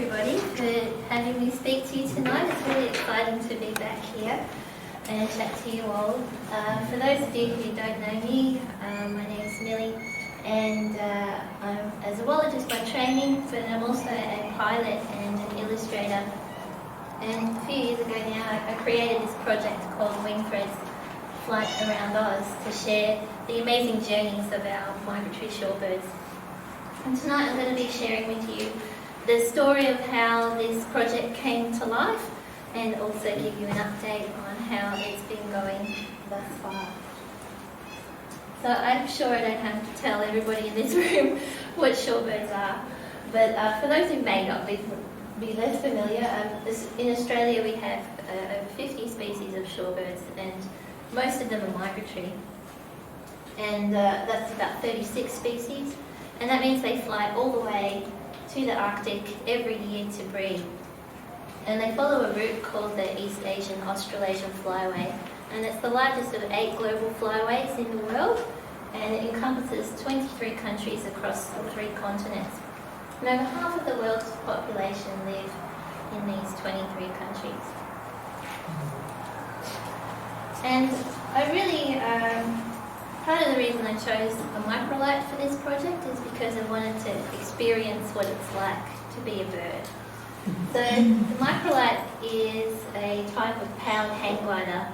everybody for having me speak to you tonight. It's really exciting to be back here and chat to you all. For those of you who don't know me, my name is Milly, and I'm a zoologist by training, but I'm also a pilot and an illustrator. And a few years ago now, I created this project called Wing Threads Flight Around Oz to share the amazing journeys of our migratory shorebirds. And tonight I'm going to be sharing with you the story of how this project came to life and also give you an update on how it's been going thus far. So I'm sure I don't have to tell everybody in this room what shorebirds are, but for those who may not be less familiar, in Australia we have over 50 species of shorebirds, and most of them are migratory, and that's about 36 species. And that means they fly all the way to the Arctic every year to breed. And they follow a route called the East Asian Australasian Flyway. And it's the largest of 8 global flyways in the world. And it encompasses 23 countries across 3 continents. And over half of the world's population live in these 23 countries. And I really... part of the reason I chose a microlight for this project is because I wanted to experience what it's like to be a bird. So the microlight is a type of powered hang glider,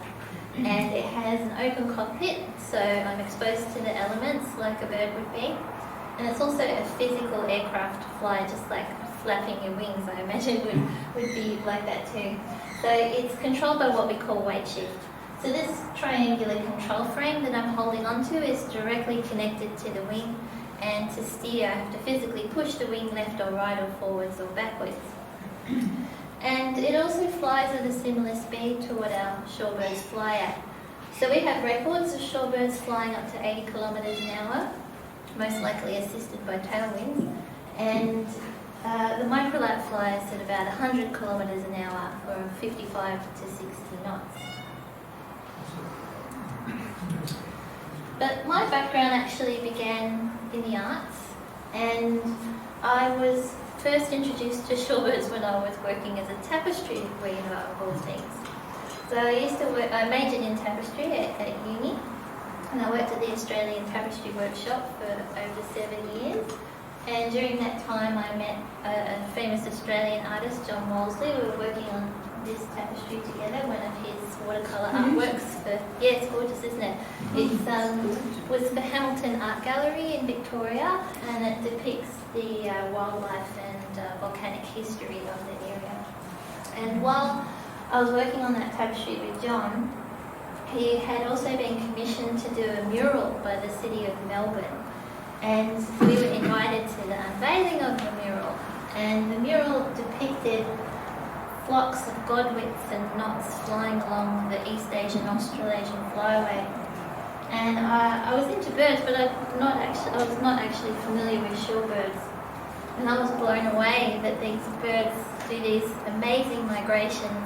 and it has an open cockpit, so I'm exposed to the elements like a bird would be. And it's also a physical aircraft to fly, just like flapping your wings, I imagine would be like that too. So it's controlled by what we call weight shift. So this triangular control frame that I'm holding onto is directly connected to the wing, and to steer I have to physically push the wing left or right or forwards or backwards. And it also flies at a similar speed to what our shorebirds fly at. So we have records of shorebirds flying up to 80 kilometres an hour, most likely assisted by tailwinds, and the microlight flies at about 100 kilometres an hour or 55 to 60 knots. But my background actually began in the arts, and I was first introduced to shorebirds when I was working as a tapestry weaver of all things. So I majored in tapestry at uni, and I worked at the Australian Tapestry Workshop for over 7 years. And during that time I met a famous Australian artist, John Wolseley. We were working on this tapestry together, one of his watercolour artworks for, yeah, it's gorgeous, isn't it? It was the Hamilton Art Gallery in Victoria, and it depicts the wildlife and volcanic history of the area. And while I was working on that tapestry with John, he had also been commissioned to do a mural by the city of Melbourne, and we were invited to the unveiling of the mural, and the mural depicted flocks of godwits and knots flying along the East Asian Australasian Flyway. And I was into birds, but I was not actually familiar with shorebirds. And I was blown away that these birds do these amazing migrations,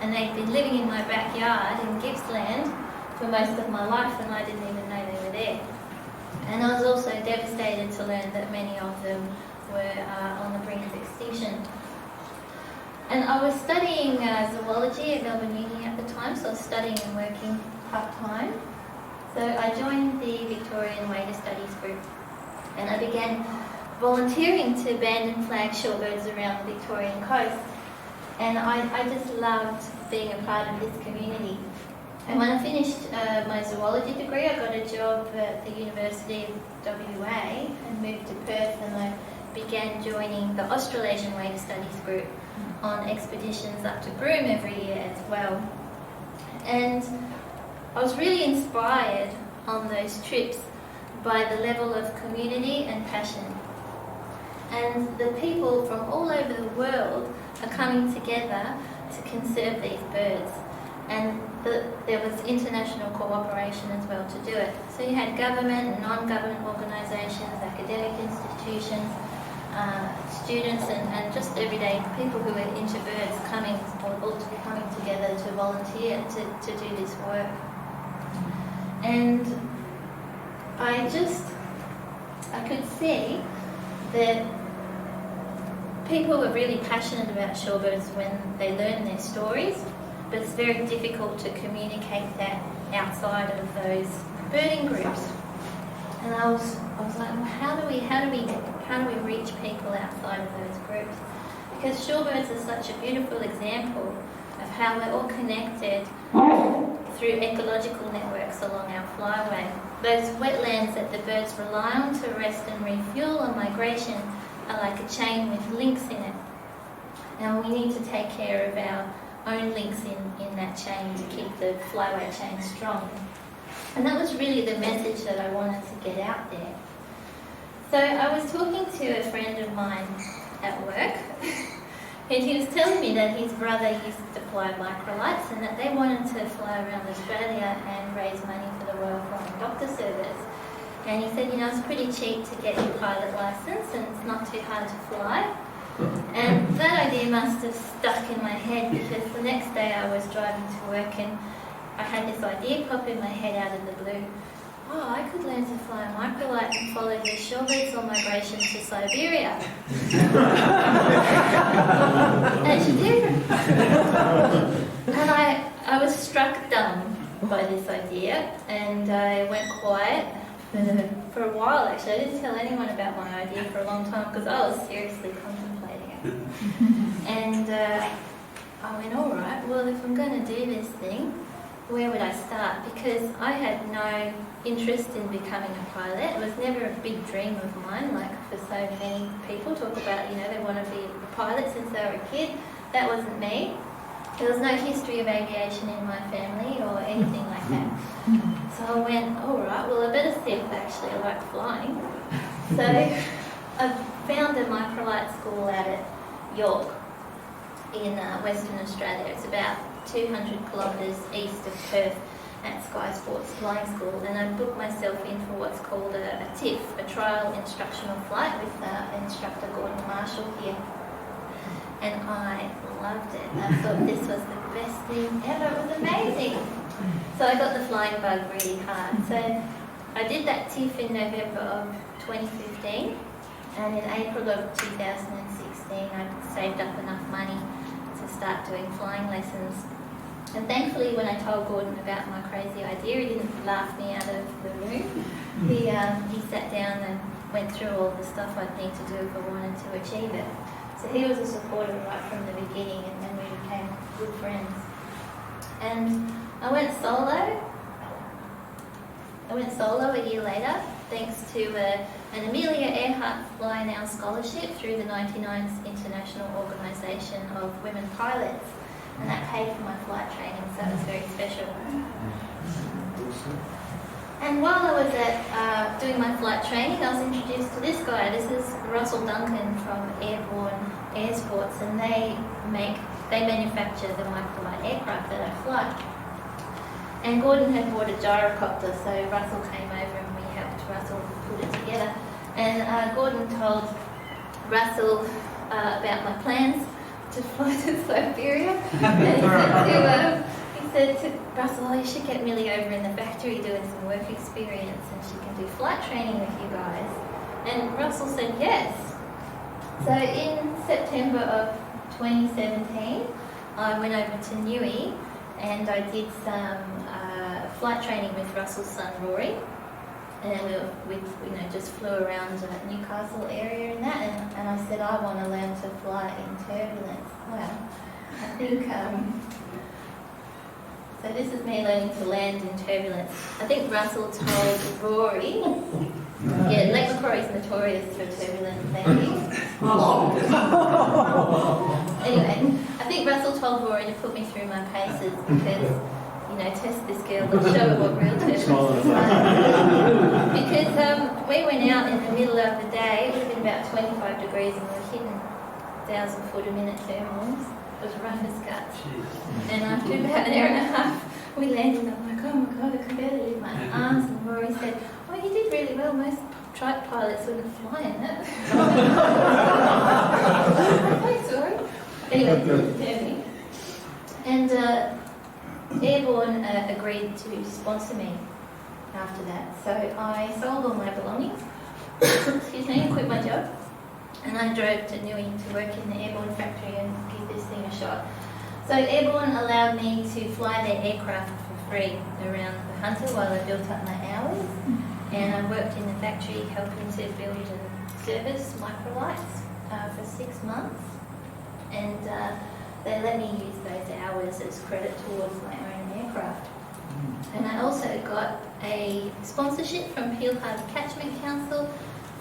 and they've been living in my backyard in Gippsland for most of my life, and I didn't even know they were there. And I was also devastated to learn that many of them were on the brink of extinction. And I was studying zoology at Melbourne Uni at the time, so I was studying and working part-time. So I joined the Victorian Wader Studies group, and I began volunteering to band and flag shorebirds around the Victorian coast. And I just loved being a part of this community. And when I finished my zoology degree, I got a job at the University of WA and moved to Perth, and I began joining the Australasian Wader Studies group on expeditions up to Broome every year as well. And I was really inspired on those trips by the level of community and passion. And the people from all over the world are coming together to conserve these birds. And there was international cooperation as well to do it. So you had government and non-government organisations, academic institutions, students and just everyday people who were into birds coming together to volunteer to do this work. And I could see that people are really passionate about shorebirds when they learn their stories, but it's very difficult to communicate that outside of those birding groups. And I was like, well, how do we reach people outside of those groups? Because shorebirds are such a beautiful example of how we're all connected through ecological networks along our flyway. Those wetlands that the birds rely on to rest and refuel on migration are like a chain with links in it. And we need to take care of our own links in that chain to keep the flyway chain strong. And that was really the message that I wanted to get out there. So I was talking to a friend of mine at work, and he was telling me that his brother used to fly microlights and that they wanted to fly around Australia and raise money for the Royal Flying Doctor Service. And he said, it's pretty cheap to get your pilot licence and it's not too hard to fly. And that idea must have stuck in my head, because the next day I was driving to work and I had this idea pop in my head out of the blue. Oh, I could learn to fly a microlight and follow the shorebirds on migration to Siberia. And she did. And I was struck dumb by this idea, and I went quiet for a while. Actually, I didn't tell anyone about my idea for a long time because I was seriously contemplating it. And I went, all right, well, if I'm going to do this thing, where would I start? Because I had no interest in becoming a pilot. It was never a big dream of mine, like for so many people talk about, they want to be a pilot since they were a kid. That wasn't me. There was no history of aviation in my family or anything like that. So I went, all right, well, I better see if actually I like flying. So I found a microlight school out at York in Western Australia. It's about 200 kilometres east of Perth at Sky Sports Flying School, and I booked myself in for what's called a TIF, a trial instructional flight with instructor Gordon Marshall here. And I loved it. I thought this was the best thing ever. It was amazing. So I got the flying bug really hard. So I did that TIF in November of 2015, and in April of 2016 I saved up enough money to start doing flying lessons. And thankfully, when I told Gordon about my crazy idea, he didn't laugh me out of the room. He sat down and went through all the stuff I'd need to do if I wanted to achieve it. So he was a supporter right from the beginning, and then we became good friends. And I went solo a year later, thanks to an Amelia Earhart Fly Now scholarship through the 99th International Organisation of Women Pilots. And that paid for my flight training, so it was very special. And while I was doing my flight training, I was introduced to this guy. This is Russell Duncan from Airborne Air Sports, and they manufacture the microlight aircraft that I fly. And Gordon had bought a gyrocopter, so Russell came over and we helped Russell put it together. And Gordon told Russell about my plans to fly to Siberia. And he said to Russell, you should get Milly over in the factory doing some work experience and she can do flight training with you guys. And Russell said yes. So in September of 2017, I went over to Newey and I did some flight training with Russell's son Rory. And we just flew around Newcastle area and that, and I said I want to learn to fly in turbulence. Well, I think, so this is me learning to land in turbulence. I think Russell told Rory, Lake Macquarie is notorious for turbulent landing. Anyway, I think Russell told Rory to put me through my paces because, test this girl and show her what real turbulence is like. Because we went out in the middle of the day, it would have been about 25 degrees and we were hitting 1,000 foot a minute thermals. It was rough as guts. And after about an hour and a half, we landed and I'm like, oh my God, I could barely leave my arms. And Rory said, oh, you did really well. Most trike pilots wouldn't fly in that. Thanks, Rory. Anyway, me. And Airborne agreed to sponsor me after that. So I sold all my belongings, excuse me, and quit my job. and I drove to Newey to work in the airborne factory and give this thing a shot. So airborne allowed me to fly their aircraft for free around the Hunter while I built up my hours, and I worked in the factory helping to build and service microlights for 6 months, and they let me use those hours as credit towards my own aircraft. And I also got a sponsorship from Peel Harbour Catchment Council,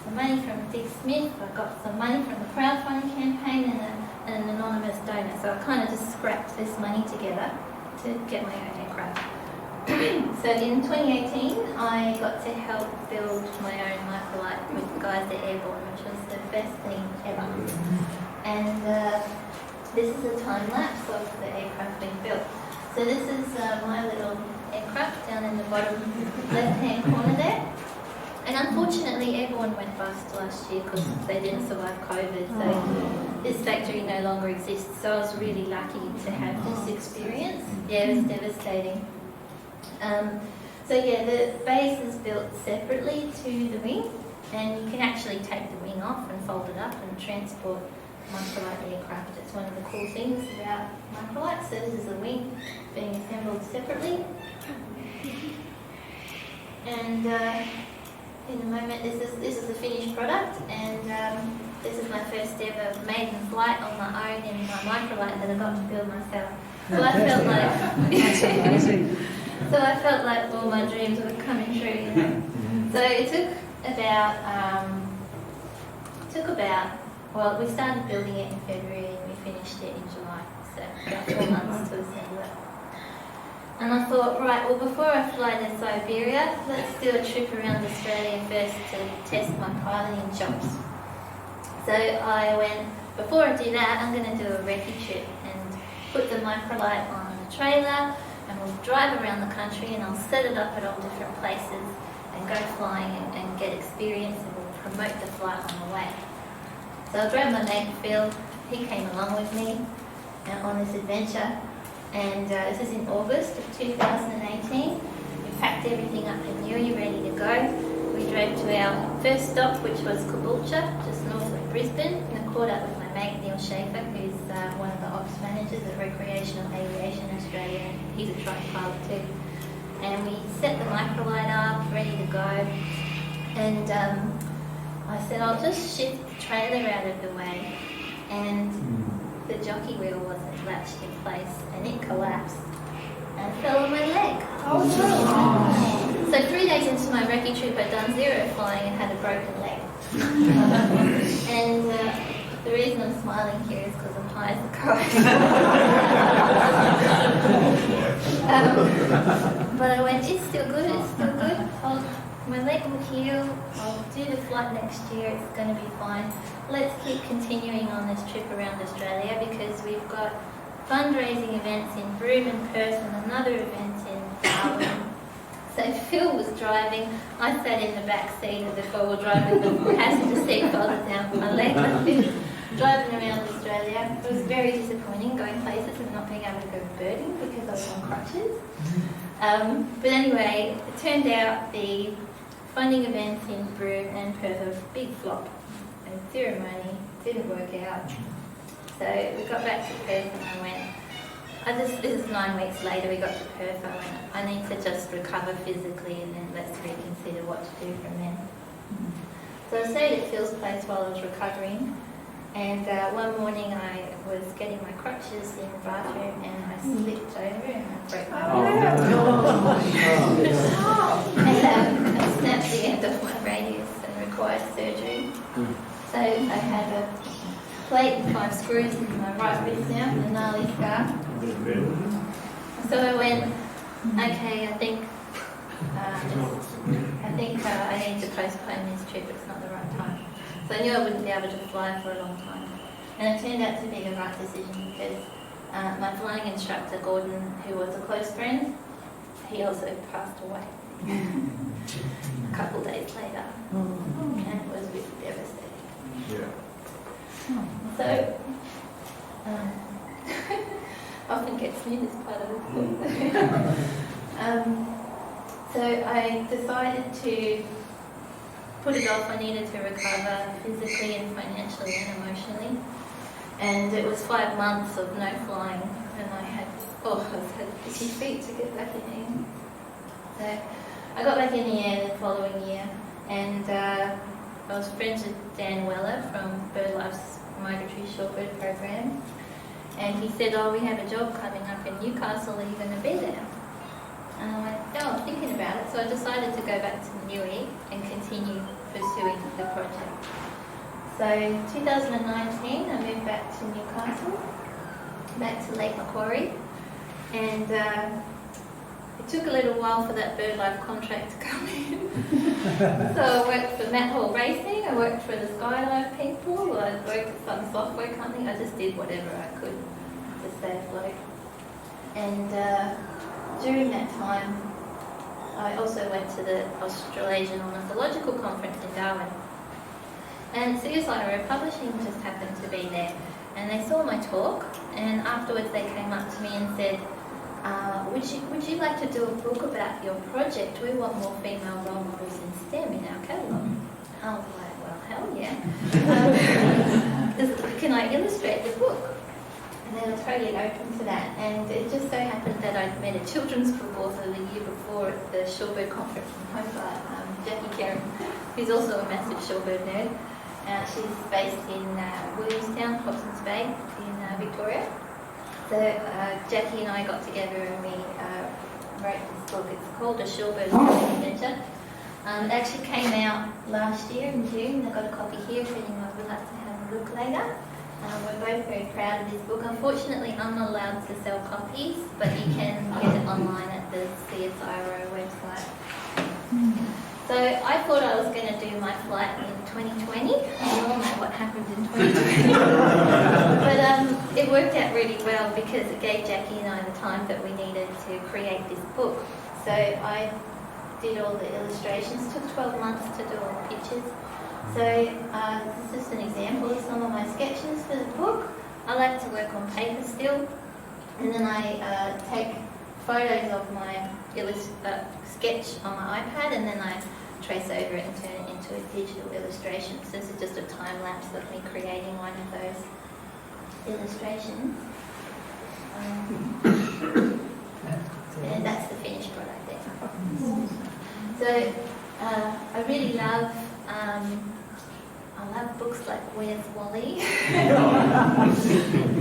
some money from Dick Smith, I got some money from the crowdfunding campaign and an anonymous donor. So I kind of just scrapped this money together to get my own aircraft. So in 2018, I got to help build my own microlight with the guys at Airborne, which was the best thing ever. And this is a time lapse of the aircraft being built. So this is my little aircraft down in the bottom left-hand corner there. And unfortunately, Airborne went bust last year because they didn't survive COVID. So this factory no longer exists. So I was really lucky to have this experience. Yeah, it was devastating. So yeah, the base is built separately to the wing, and you can actually take the wing off and fold it up and transport microlight aircraft. It's one of the cool things about microlight. So this is the wing being assembled separately. And in a moment, this is the finished product, and this is my first ever maiden flight on my own in my microlight that I got to build myself. So I felt like all my dreams were coming true, you know. So it took about well, we started building it in February and we finished it in July, so about 4 months to assemble it. And I thought, right, well, before I fly to Siberia, let's do a trip around Australia first to test my piloting chops. So I went, before I do that, I'm going to do a recce trip and put the microlight on the trailer, and we'll drive around the country and I'll set it up at all different places and go flying and get experience, and we'll promote the flight on the way. So I grabbed my mate Phil, he came along with me on this adventure. And this is in August of 2018. We packed everything up in Newey, ready to go. We drove to our first stop, which was Caboolture, just north of Brisbane, and I caught up with my mate Neil Schaefer, who's one of the ops managers at Recreational Aviation Australia, and he's a truck pilot too. And we set the microlight up, ready to go. And I said, I'll just shift the trailer out of the way. And the jockey wheel wasn't latched in place and it collapsed and fell on my leg. Oh no! So 3 days into my recce trip, I'd done 0 flying and had a broken leg. And the reason I'm smiling here is because I'm high as a kite. But I went, it's still good, it's still good. My leg will heal, I'll do the flight next year, it's going to be fine. Let's keep continuing on this trip around Australia because we've got fundraising events in Broome and Perth and another event in Darwin. So Phil was driving, I sat in the back seat of the four-wheel drive with the passenger seat folded down for my leg, driving around Australia. It was very disappointing going places and not being able to go birding because I was on crutches. But anyway, it turned out the funding events in Broome and Perth were a big flop. 0 money, didn't work out. So we got back to Perth and I went, this is 9 weeks later, we got to Perth, I went, I need to just recover physically and then let's reconsider what to do from there. So I stayed at Phil's place while I was recovering, and one morning I was getting my crutches in the bathroom and I slipped over and I broke my leg. And I snapped the end of my radius and required surgery. So I had a plate and 5 screws in my right wrist now, a gnarly scar. So I went, okay, I think I need to postpone this trip, it's not the right time. So I knew I wouldn't be able to fly for a long time. And it turned out to be the right decision because my flying instructor, Gordon, who was a close friend, he also passed away a couple of days later. And it was really devastating. Yeah. So, often gets me this part of the book. So I decided to put it off. I needed to recover physically and financially and emotionally. And it was 5 months of no flying, and I had itchy feet to get back in the air. So I got back in the air the following year, and I was friends with Dan Weller from BirdLife's Migratory Shorebird program, and he said, "Oh, we have a job coming up in Newcastle, are you going to be there?" And I went, "No, I'm thinking about it." So I decided to go back to Newey and continue pursuing the project. So 2019, I moved back to Newcastle, back to Lake Macquarie, and it took a little while for that BirdLife contract to come in. So I worked for Matt Hall Racing, I worked for the Skydive people, I worked at some software company. I just did whatever I could to stay afloat. And during that time, I also went to the Australasian Ornithological Conference in Darwin. And CSIRO Publishing just happened to be there. And they saw my talk, and afterwards they came up to me and said, would you like to do a book about your project? We want more female role models in STEM in our catalogue. I was like, well, hell yeah. Can I illustrate the book? And they were totally open to that. And it just so happened that I'd met a children's book author the year before at the Shorebird Conference in Hobart, Jackie Kerrin, who's also a massive shorebird nerd. She's based in Williamstown, Hobson's Bay in Victoria. So Jackie and I got together and we wrote this book. It's called A Shorebird Adventure. It actually came out last year in June. I've got a copy here if anyone would like to have a look later. We're both very proud of this book. Unfortunately, I'm not allowed to sell copies, but you can get it online at the CSIRO website. So I thought I was going to do my flight in 2020. We all know what happened in 2020. But it worked out really well because it gave Jackie and I the time that we needed to create this book. So I did all the illustrations. It took 12 months to do all the pictures. So this is just an example of some of my sketches for the book. I like to work on paper still. And then I take photos of my sketch on my iPad, and then I trace over it and turn it into a digital illustration. So this is just a time lapse of me creating one of those illustrations. And that's the finished product there. So I really love books like Where's Wally?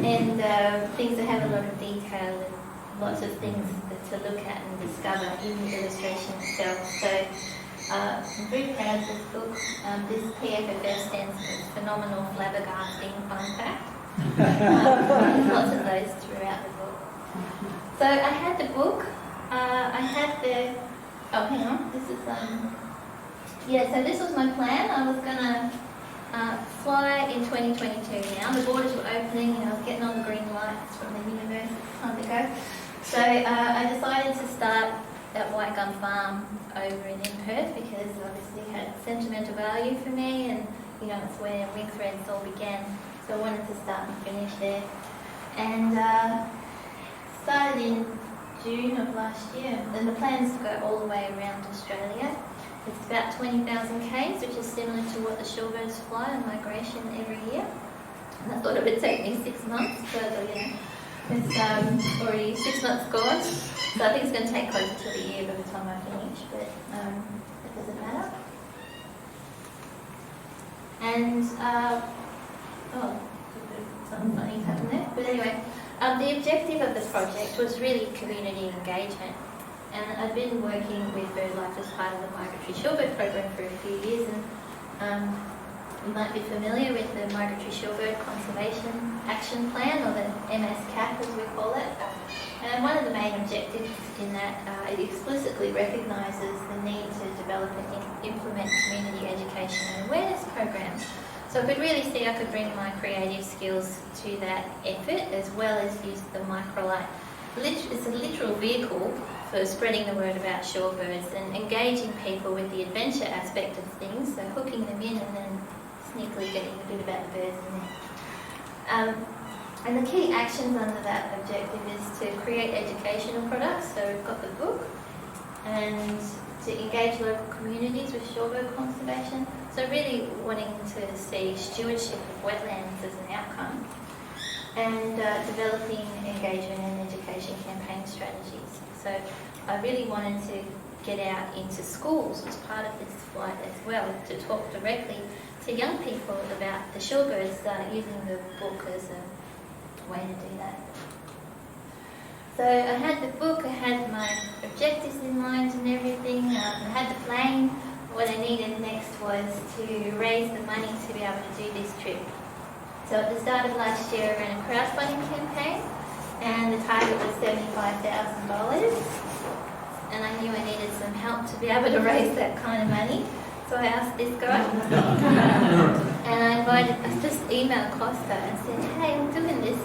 And things that have a lot of detail and lots of things to look at and discover in the illustration itself. So I'm very proud of this book. This PFFF stands for Phenomenal Flabbergasting Fun Fact. There's lots of those throughout the book. So I had the book. I had the... Oh, hang on. This is... so this was my plan. I was going to fly in 2022 now. The borders were opening and I was getting all the green lights from the universe. It's time to go. So I decided to start at White Gum Farm over in Perth because obviously it had sentimental value for me, and it's where Wing Threads all began. So I wanted to start and finish there. And started in June of last year. And the plan is to go all the way around Australia. It's about 20,000 k's, which is similar to what the shorebirds fly on migration every year. And I thought it would take me 6 months, but it's already 6 months gone. So I think it's going to take closer to the year by the time I finish, but it doesn't matter. And, something funny's happened there. But anyway, the objective of the project was really community engagement. And I've been working with BirdLife as part of the Migratory Shorebird program for a few years, and you might be familiar with the Migratory Shorebird Conservation Action Plan, or the MSCAP as we call it. And one of the main objectives in that, it explicitly recognises the need to develop and implement community education and awareness programs. So I could really see I could bring my creative skills to that effort, as well as use the microlight. It's a literal vehicle for spreading the word about shorebirds and engaging people with the adventure aspect of things, so hooking them in and then sneakily getting a bit about the birds in there. And the key actions under that objective is to create educational products. So we've got the book, and to engage local communities with shorebird conservation. So really wanting to see stewardship of wetlands as an outcome, and developing engagement and education campaign strategies. So I really wanted to get out into schools as part of this flight as well, to talk directly to young people about the shorebirds, using the book as a way to do that. So I had the book, I had my objectives in mind and everything, I had the plane. What I needed next was to raise the money to be able to do this trip. So at the start of last year I ran a crowdfunding campaign, and the target was $75,000. And I knew I needed some help to be able to raise that kind of money. So I asked this guy, and I just emailed Costa and said, hey, I'm doing this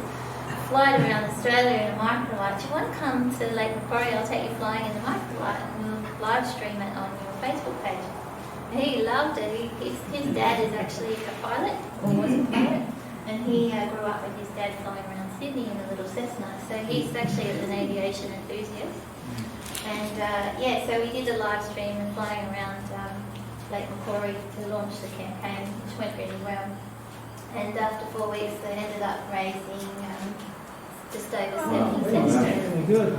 flight around Australia in a microlight. Do you want to come to Lake Macquarie? I'll take you flying in a microlight and we'll live stream it on your Facebook page. And he loved it. His dad is actually a pilot, or was a pilot, and he grew up with his dad flying around Sydney in a little Cessna. So he's actually an aviation enthusiast. And so we did a live stream and flying around Lake Macquarie to launch the campaign, which went really well. And after 4 weeks, they ended up raising just over 70 cents. Good.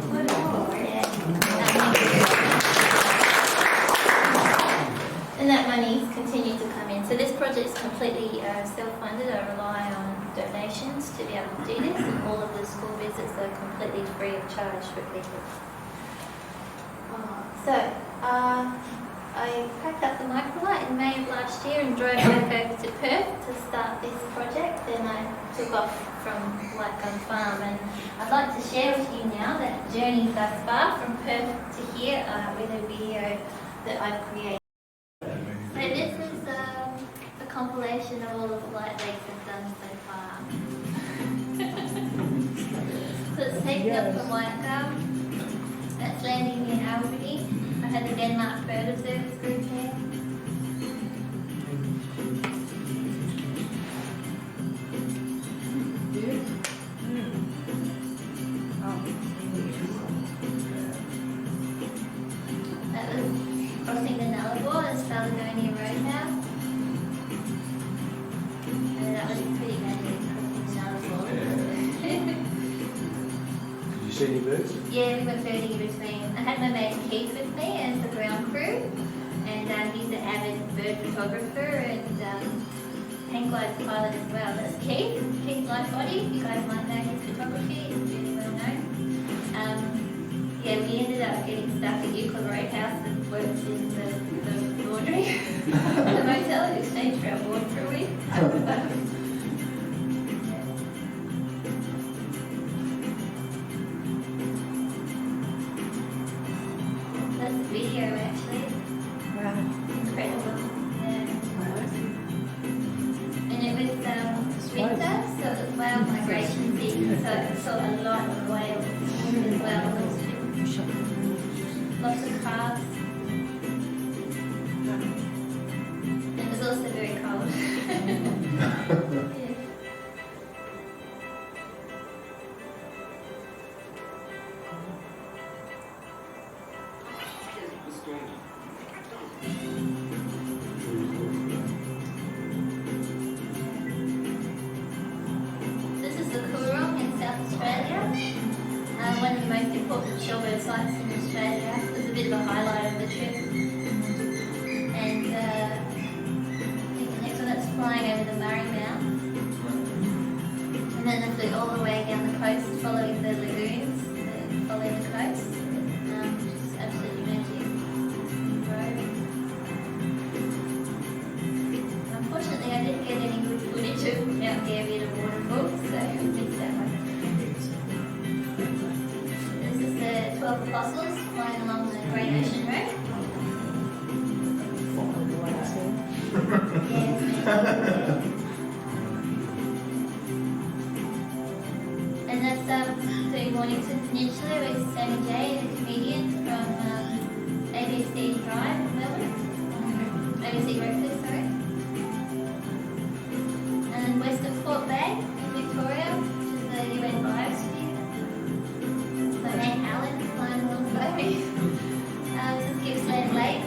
And that money's continued to come in. So this project is completely self-funded. I rely on donations to be able to do this, and all of the school visits are completely free of charge for people. So I packed up the microlight in May of last year and drove back over to Perth to start this project. Then I took off from White Gum Farm, and I'd like to share with you now that journey thus far from Perth to here with a video that I've created. So this is a compilation of all of the light legs I've done so far. So it's taken up from White Gum. That's landing near Albany. I had the Denmark Bird Observers group here. That was crossing the Nullarbor and Spalagonia Roadhouse. And that was pretty magic, crossing the Nullarbor. Did you see any birds? Yeah, we went birding in between. I had my mate Keith with me as the ground crew, and he's an avid bird photographer and hang glide pilot as well. That's Keith Lightbody. You guys might know his photography, it's really well known. We ended up getting stuck at Euclid Roadhouse that works in the laundry at the motel in exchange for our board for a week. That's the video actually. Wow. Incredible. Yeah. And it was winter, so it was whale migration season, so I saw a lot of whales as well. Lots of calves. It was also very cold. Yeah. This is the Coorong in South Australia, one of the most important shorebird sites in Australia. It was a bit of a highlight of the trip. And I think the next one, that's flying over the Murray Mount. And then they flew all the way down the coast, following the lagoons that follow the coast. Just absolutely magic. Unfortunately, I didn't get any good footage of Mount Gambier waterfall, so I missed that one. This is the 12 apostles flying along the Great Ocean Road. And that's doing Mornington Peninsula with Sammy J, the comedian from ABC Drive in Melbourne. ABC Breakfast, sorry. And then Western Port Bay in Victoria, which is the UN biosphere. So Hank Allen is flying alongside me. This is Gippsland Lake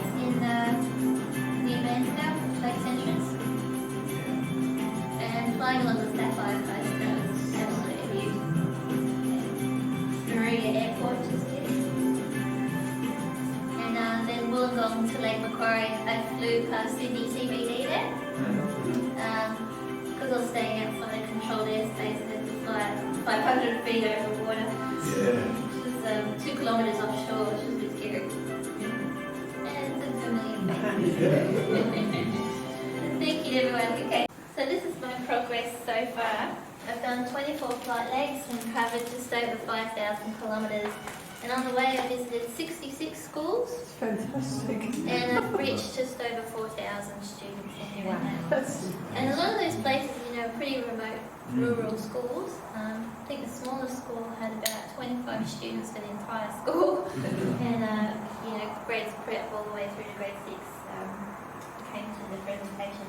flying along the Sapphire Coast, that was absolutely beautiful. Maria Airport, just here. And then Wollongong to Lake Macquarie, I flew past Sydney CBD there. Because I was staying outside a controlled airspace, I had to fly 500 feet over water. Yeah. Which was 2 kilometres offshore, which was a bit scary. And it's a familiar face. Thank you everyone. Okay, so this is my progress so far. I've done 24 flight legs and covered just over 5,000 kilometres. And on the way I visited 66 schools. It's fantastic. And I've reached just over 4,000 students in here. Wow. And a lot of those places, you know, pretty remote rural schools. I think the smallest school had about 25 students for the entire school. And, you know, grades prep all the way through to grade 6 came to the presentation.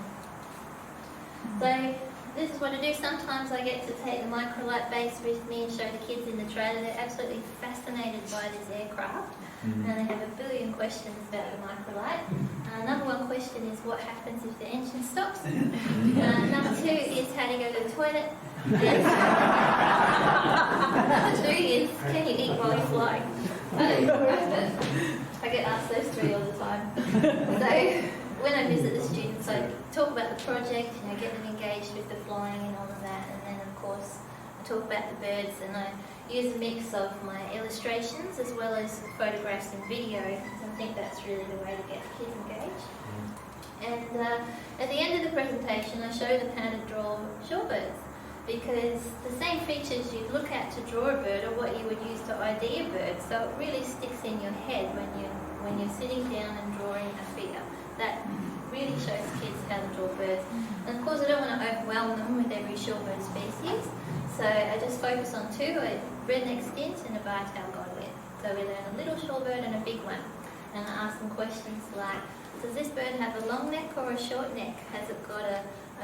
So this is what I do. Sometimes I get to take the microlight base with me and show the kids in the trailer. They're absolutely fascinated by this aircraft. And they have a billion questions about the microlight. Number 1 question is what happens if the engine stops? Number 2 is how do you go to the toilet? Number 3 is can you eat while you're flying? I get asked those 3 all the time. So when I visit the students, I talk about the project, you know, get them engaged with the flying and all of that, and then of course I talk about the birds, and I use a mix of my illustrations as well as photographs and video, because I think that's really the way to get the kids engaged. And at the end of the presentation I show them how to draw shorebirds, because the same features you'd look at to draw a bird are what you would use to ID a bird, so it really sticks in your head when you're sitting down and drawing a figure. That really shows kids how to draw birds. And of course I don't want to overwhelm them with every shorebird species, so I just focus on 2, a redneck stint and a bar-tailed godwit. So we learn a little shorebird and a big one. And I ask them questions like, does this bird have a long neck or a short neck? Has it got a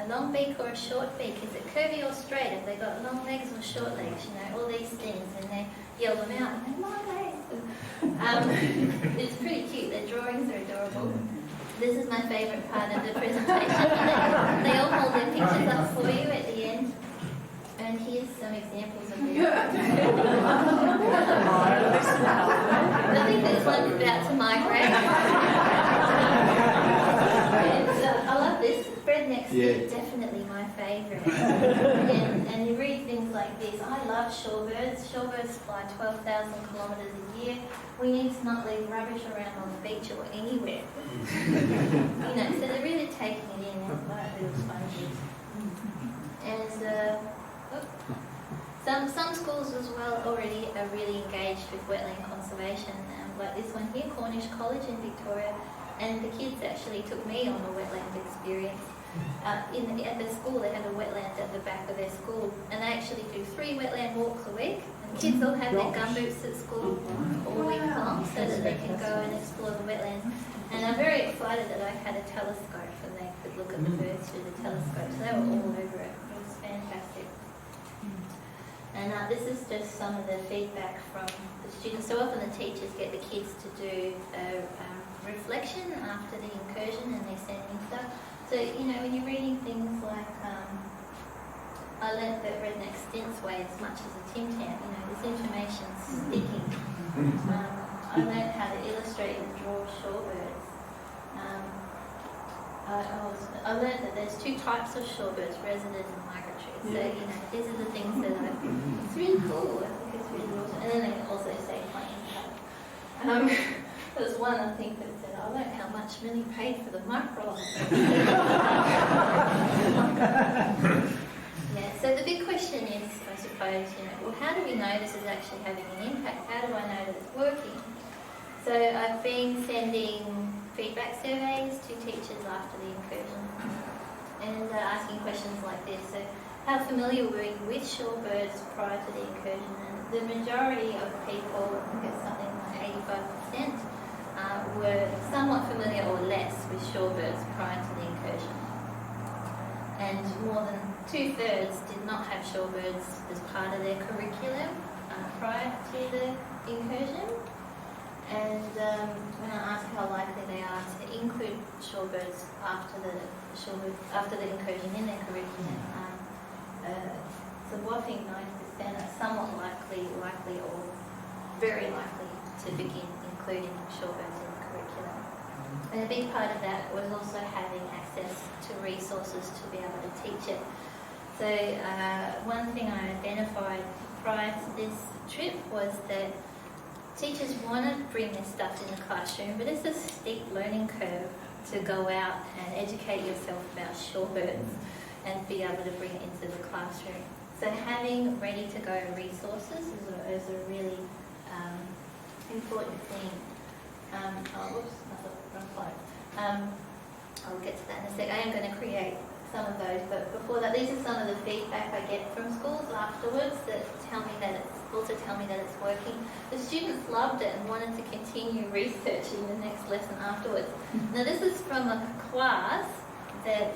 long beak or a short beak? Is it curvy or straight? Have they got long legs or short legs? You know, all these things. And they yell them out, and they long legs. It's pretty cute. Their drawings are adorable. This is my favourite part of the presentation. They all hold their pictures up for you at the end. And here's some examples of this. I think this one's about to migrate. And, I love this. Redneck is definitely my favourite. And you read things like this. I love shorebirds. Shorebirds fly 12,000 kilometres a year. We need to not leave rubbish around on the beach or anywhere. You know, so they're really taking it in like little sponges. And some schools as well already are really engaged with wetland conservation, like this one here, Cornish College in Victoria, and the kids actually took me on a wetland experience. At the school they had a wetland at the back of their school, and they actually do 3 wetland walks a week, and kids all have their gumboots at school all week long so that they can go and explore the wetlands. And I'm very excited that I had a telescope and they could look at the birds through the telescope, so they were all over it. It was fantastic. And this is just some of the feedback from the students. So often the teachers get the kids to do a reflection after the incursion, and they send me stuff. So, you know, when you're reading things like, I learnt that redneck stints weigh as much as a Tim Tam, you know, this information's sticking. I learnt how to illustrate and draw shorebirds. I learned that there's 2 types of shorebirds, resident and migratory. So, you know, these are the things that it's really cool. I think it's really awesome. And then they also say plain stuff. There was one, I think, that said, I learned how much Milly paid for the microlight. Yeah, so the big question is, I suppose, you know, well, how do we know this is actually having an impact? How do I know that it's working? So I've been sending feedback surveys to teachers after the incursion and asking questions like this. So how familiar were you with shorebirds prior to the incursion? And the majority of people, I think it's something like 85%, were somewhat familiar or less with shorebirds prior to the incursion. And more than 2/3 did not have shorebirds as part of their curriculum prior to the incursion. And when I ask how likely they are to include shorebirds after the incursion in their curriculum, whopping 90% are somewhat likely or very likely to begin including shorebirds in the curriculum. And a big part of that was also having access to resources to be able to teach it. So one thing I identified prior to this trip was that teachers want to bring this stuff in the classroom, but it's a steep learning curve to go out and educate yourself about shorebirds and be able to bring it into the classroom. So having ready-to-go resources is a really important thing. I'll get to that in a sec. I am going to create some of those, but before that, these are some of the feedback I get from schools afterwards that tell me that it's working. The students loved it and wanted to continue researching the next lesson afterwards. Now this is from a class that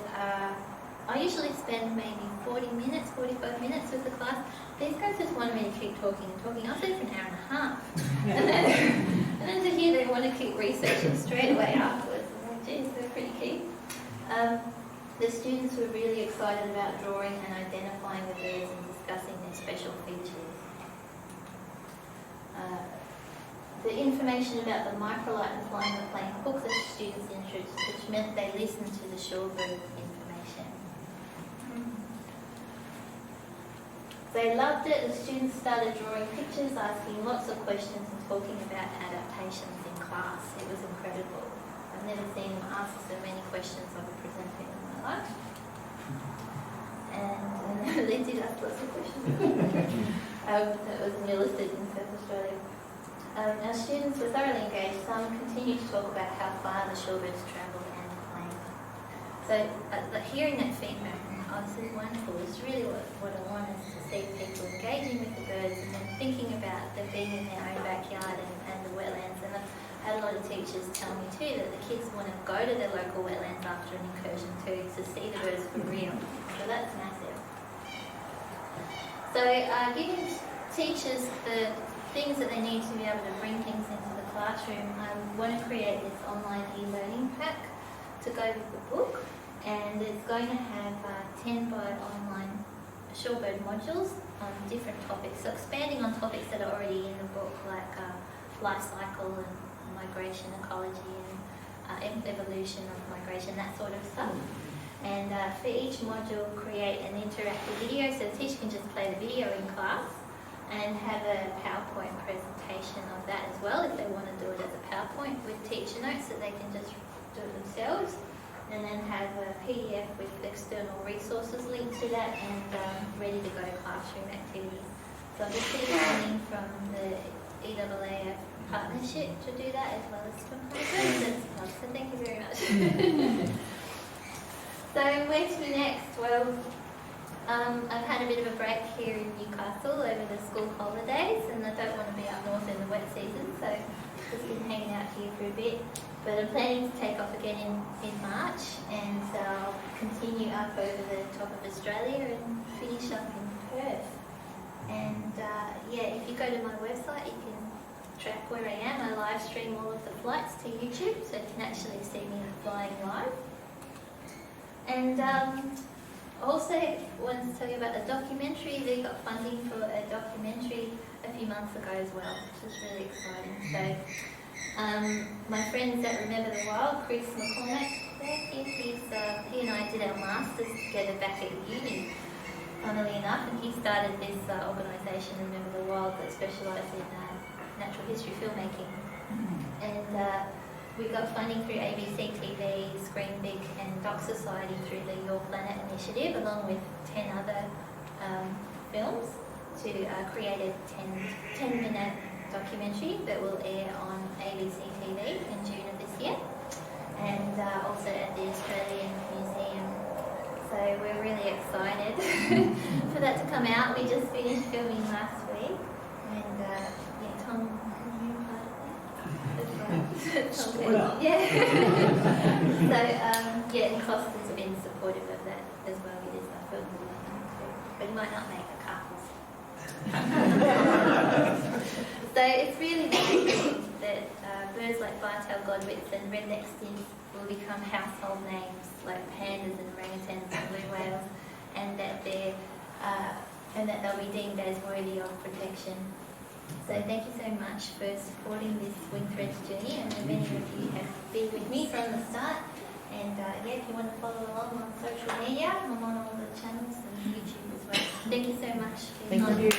I usually spend maybe 45 minutes with the class. These guys just wanted me to keep talking and talking. I was there for an hour and a half. and then to hear they want to keep researching straight away afterwards. I'm like, geez, they're pretty keen. The students were really excited about drawing and identifying the birds and discussing their special features. The information about the microlight and flying the plane hooked the students' interest, which meant they listened to the shorebird information. They loved it. The students started drawing pictures, asking lots of questions and talking about adaptations in class. It was incredible. I've never seen them ask so many questions of a presenter in my life. And they did ask lots of questions. That was enlisted in South Australia. Our students were thoroughly engaged. Some continued to talk about how far the shorebirds travel and the plane. So hearing that feedback, this is wonderful. It's really what I want is to see people engaging with the birds and then thinking about them being in their own backyard and the wetlands. And I've had a lot of teachers tell me too that the kids want to go to their local wetlands after an incursion too to see the birds for real. So that's massive. So giving teachers the things that they need to be able to bring things into the classroom, I want to create this online e-learning pack to go with the book, and it's going to have 10 by online shorebird modules on different topics, so expanding on topics that are already in the book, like life cycle and migration ecology and evolution of migration, that sort of stuff. And for each module, create an interactive video so the teacher can just play the video in class and have a PowerPoint presentation of that as well if they want to do it as a PowerPoint with teacher notes that they can just do it themselves, and then have a PDF with external resources linked to that and ready to go classroom activities. So I'm just getting funding from the EAAF partnership to do that as well as from President's Club, so thank you very much. So where to next? Well, I've had a bit of a break here in Newcastle over the school holidays, and I don't want to be up north in the wet season, so I've just been hanging out here for a bit. But I'm planning to take off again in March, and I'll continue up over the top of Australia and finish up in Perth. And yeah, if you go to my website, you can track where I am. I live stream all of the flights to YouTube, so you can actually see me flying live. And also wanted to tell you about a documentary. They got funding for a documentary a few months ago as well, which is really exciting. So my friends that Remember the Wild, Chris McCormack, he and I did our masters together back at uni, funnily enough, and he started this organisation, Remember the Wild, that specialised in natural history filmmaking. And we got funding through ABC TV, Screen Big and Doc Society through the Your Planet initiative, along with 10 other films, to create a 10-minute documentary that will air on ABC TV in June of this year, and also at the Australian Museum. So we're really excited for that to come out. We just finished filming last week, and yeah, Tom, Spoiler. yeah. So yeah, and Cost has been supportive of that as well. It is a film, but he might not make the cut. So it's really nice that birds like bar-tailed godwits and redneck stints will become household names like pandas and orangutans and blue whales, and that their and that they'll be deemed as worthy of protection. So thank you so much for supporting this Wing Threads journey, and many of you have been with me from the start. And yeah, if you want to follow along on social media, I'm on all the channels and YouTube as well. Thank you so much for your time. Thank you.